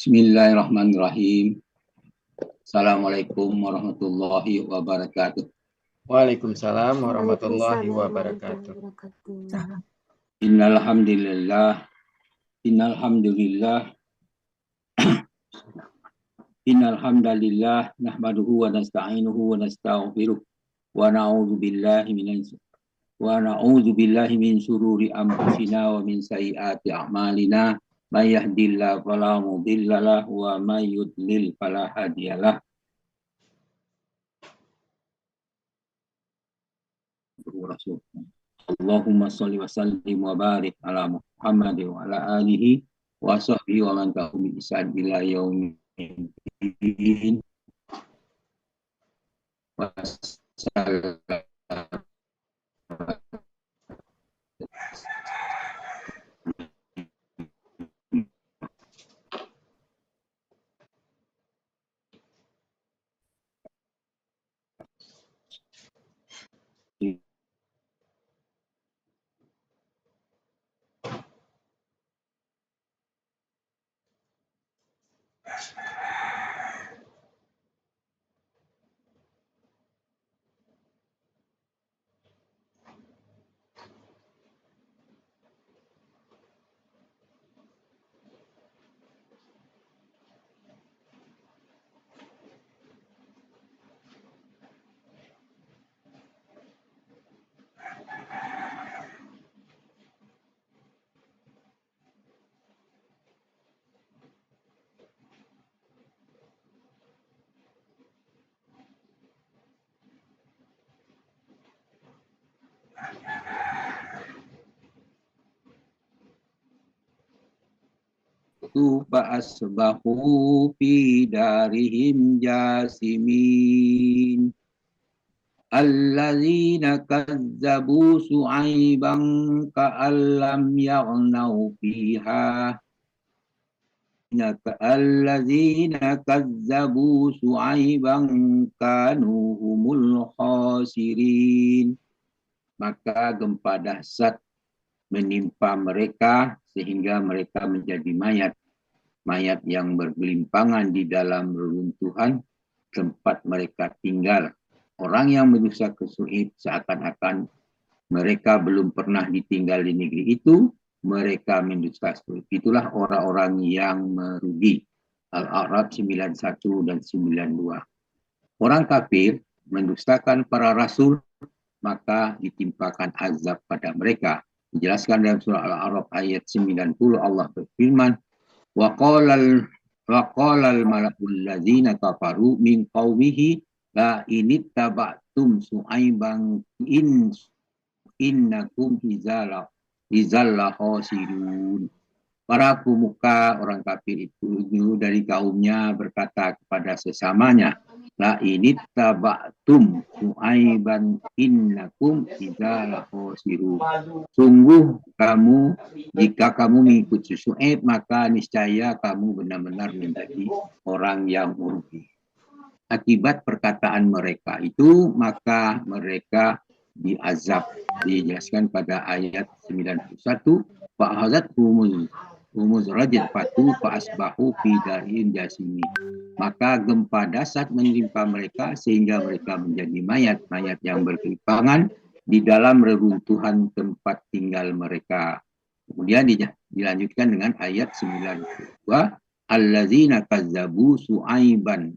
Bismillahirrahmanirrahim. Assalamualaikum warahmatullahi wabarakatuh. Waalaikumsalam warahmatullahi wabarakatuh. Innalhamdulillah, innalhamdulillah nahmaduhu wa nasta'inuhu wa nastaghfiruh wa na'udzu billahi min syururi anfusina wa min sayyiati a'malina. May yahdihillahu fala mudhillalah wa may yudlil fala hadiyalah. Allahumma sholli wa sallim wa barik ala Muhammad wa ala alihi wa sahbihi wa man tabi'ahum bi ihsan ila yaumiddin. Wassalam. Fa'asbahu fi darihim jasimin alladzina kazzabu su'aiban ka'allam yaghnau fiha alladzina kazzabu su'aiban kanu humul khasirin. Maka gempa dahsyat menimpa mereka sehingga mereka menjadi mayat yang bergelimpangan di dalam reruntuhan tempat mereka tinggal. Orang yang mendusta kesuib seakan-akan mereka belum pernah ditinggal di negeri itu, mereka mendusta kesuib. Itulah orang-orang yang merugi. Al-A'raf 91 dan 92. Orang kafir mendustakan para rasul, maka ditimpakan azab pada mereka. Dijelaskan dalam surah Al-A'raf ayat 90, Allah berfirman, wa qala al-mala'ul ladzina kafaru min qaumihi la inittaba'tum su'aiban innakum izalla khasirun. Para pemuka orang kafir itu dari kaumnya berkata kepada sesamanya, la inittaba'tum su'aiban innakum izalla khasirun. Sungguh kamu, jika kamu mengikuti Syuaib, maka niscaya kamu benar-benar menjadi orang yang merugi. Akibat perkataan mereka itu, maka mereka diazab. Dijelaskan pada ayat 91, fa'ahazat humuz rajfatu fa'asbahu fi darihim jasimin. Maka gempa dahsyat menimpa mereka sehingga mereka menjadi mayat yang bergelimpangan di dalam reruntuhan tempat tinggal mereka. Kemudian dilanjutkan dengan ayat 92, allazina kazzabu su'aiban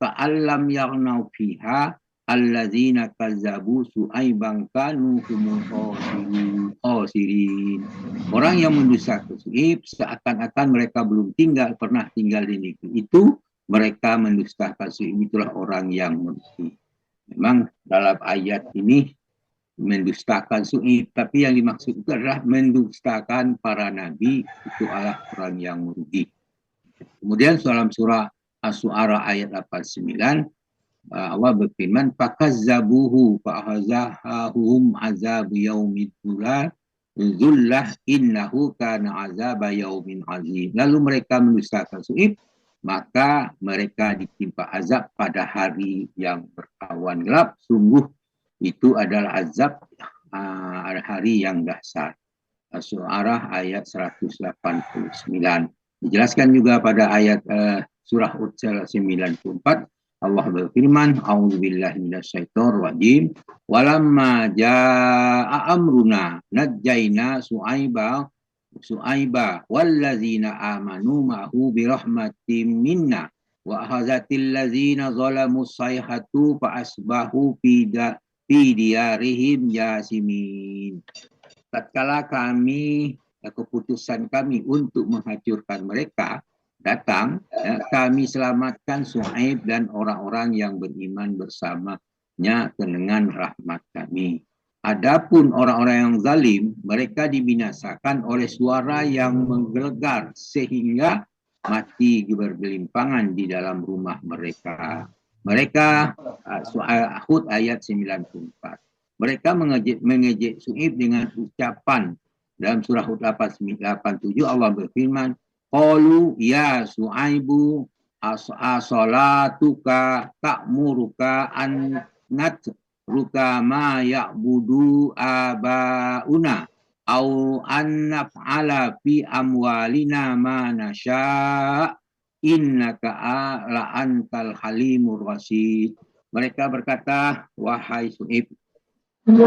ka'allam yaghnau fiha allazina kazzabu su'aiban kanu humul khasirin. Orang yang mendusta kesuib seakan-akan mereka belum pernah tinggal di negeri itu, mereka mendustakan kesuib. Itulah orang yang merugi. Memang dalam ayat ini mendustakan Syuaib, tapi yang dimaksud itu adalah mendustakan para nabi, itu adalah orang yang merugi. Kemudian dalam surah Asy-Syu'ara ayat 89, Allah berfirman, fakazzabuhu fa'ahazahum azabu yaumid dzullah innahu kana azaba yaumin azim. Lalu mereka mendustakan Syuaib, maka mereka ditimpa azab pada hari yang berawan gelap. Sungguh itu adalah azab hari yang dahsyat. Asy-Syu'ara ayat 189. Dijelaskan juga pada ayat surah Hud 94, Allah berfirman, A'udzubillahi minasyaitonir rajim, walamma jaa'a amruna najjayna Su'aiba wallazina amanu ma'hu birahmatin minna wa ahazatil ladzina zalamu sayhatu fa asbahu fi diyarihim jasimin. Tatkala keputusan kami untuk menghancurkan mereka datang, kami selamatkan Su'aib dan orang-orang yang beriman bersamanya dengan rahmat kami. Adapun orang-orang yang zalim, mereka dibinasakan oleh suara yang menggelegar sehingga mati bergelimpangan di dalam rumah mereka. Mereka, Hud ayat 94. Mereka mengejek Su'aib dengan ucapan dalam surah Hud 87 Allah berfirman, qalu ya Su'aibu as-salatuka ta'muruka an natruka ma ya'budu abauna au an naf'ala fi amwalina ma nasya' innaka la antal halimur rasyid. Mereka berkata, wahai Su'aib,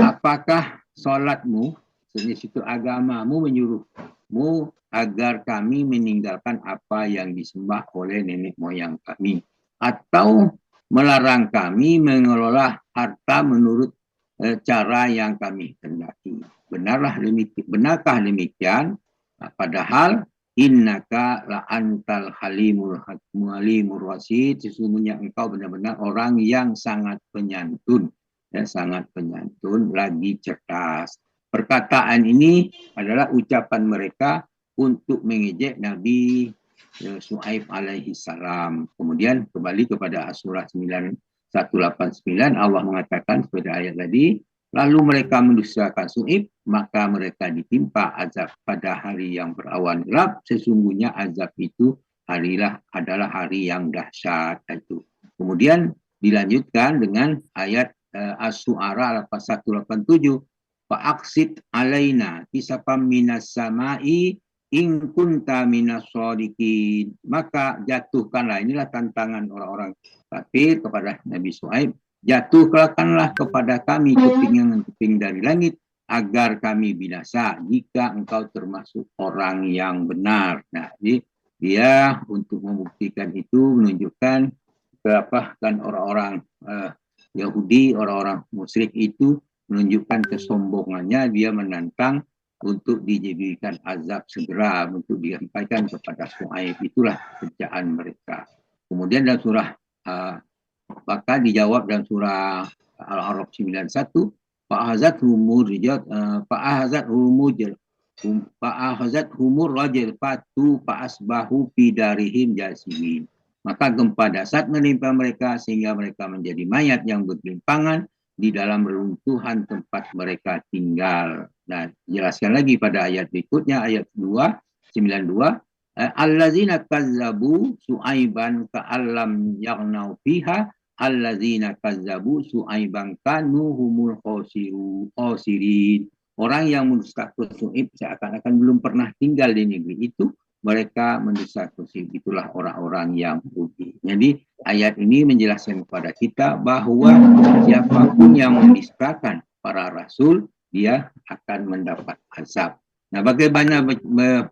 apakah salatmu, situ agamamu menyuruhmu agar kami meninggalkan apa yang disembah oleh nenek moyang kami, atau melarang kami mengelola harta menurut cara yang kami kehendaki? Benarkah demikian? Padahal innaka la antal halimur rasyid, sesungguhnya engkau benar-benar orang yang sangat penyantun, sangat penyantun lagi cerdas. Perkataan ini adalah ucapan mereka untuk mengejek Nabi Su'aib alaihi salam. Kemudian kembali kepada surah 189, Allah mengatakan pada ayat tadi, lalu mereka mendustakan Su'aib, maka mereka ditimpa azab pada hari yang berawan gelap. Sesungguhnya azab itu adalah hari yang dahsyat itu. Kemudian dilanjutkan dengan ayat As-Su'ara 187, fa'aqsid alaina kisafam minas sama'i in kunta minas shodiqin. Maka jatuhkanlah, inilah tantangan orang-orang kafir kepada Nabi Su'aib, jatuhkanlah kepada kami keping dari langit agar kami binasa jika engkau termasuk orang yang benar. Nah, jadi dia untuk membuktikan itu menunjukkan berapa kan orang-orang Yahudi, orang-orang musyrik itu menunjukkan kesombongannya, dia menantang untuk dijadikan azab segera, untuk disampaikan kepada Su'aib. Itulah kerjaan mereka. Kemudian dalam surah maka dijawab dalam surah Al-A'raf 91, fa'ahazat humur rajil fatu fa'asbahu bidarihim jasimin. Maka gempa dahsyat menimpa mereka sehingga mereka menjadi mayat yang bergelimpangan di dalam reruntuhan tempat mereka tinggal. Nah, jelaskan lagi pada ayat berikutnya, ayat 92, allazina kazzabu Su'aiban ka'allam yaghnau fiha allazina kazzabu Su'aiban kanu humul khosirin. Orang yang mendustakan Su'aib seakan-akan belum pernah tinggal di negeri itu, mereka mendustakan Su'aib, itulah orang-orang yang rugi. Jadi ayat ini menjelaskan kepada kita bahwa siapapun yang mendustakan para rasul, dia akan mendapat azab. Nah, bagaimana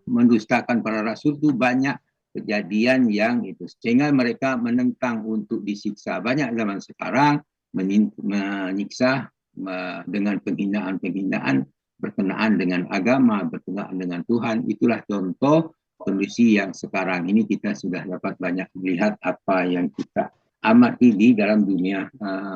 mendustakan para rasul itu banyak kejadian yang itu, sehingga mereka menentang untuk disiksa. Banyak zaman sekarang menyiksa dengan penghinaan-penghinaan berkenaan dengan agama, berkenaan dengan Tuhan. Itulah contoh kondisi yang sekarang ini kita sudah dapat banyak melihat apa yang kita amati di dalam dunia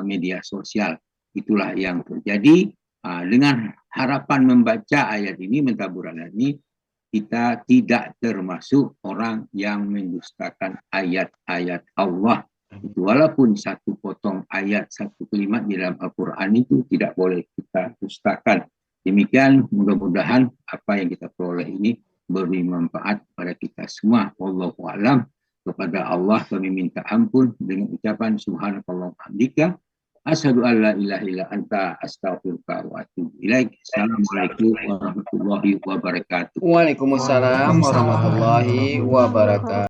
media sosial. Itulah yang terjadi. Dengan harapan membaca ayat ini, mentaburan ini, kita tidak termasuk orang yang mendustakan ayat-ayat Allah. Walaupun satu potong ayat, satu kalimat di dalam Al-Quran itu tidak boleh kita dustakan. Demikian, mudah-mudahan apa yang kita peroleh ini beri manfaat pada kita semua. Wallahu a'lam. Kepada Allah kami minta ampun dengan ucapan subhanakallah hamdika Asyhadu an la ilaha illa anta astaghfiruka wa atubu ilaik. Assalamualaikum warahmatullahi wabarakatuh. Waalaikumsalam warahmatullahi wabarakatuh.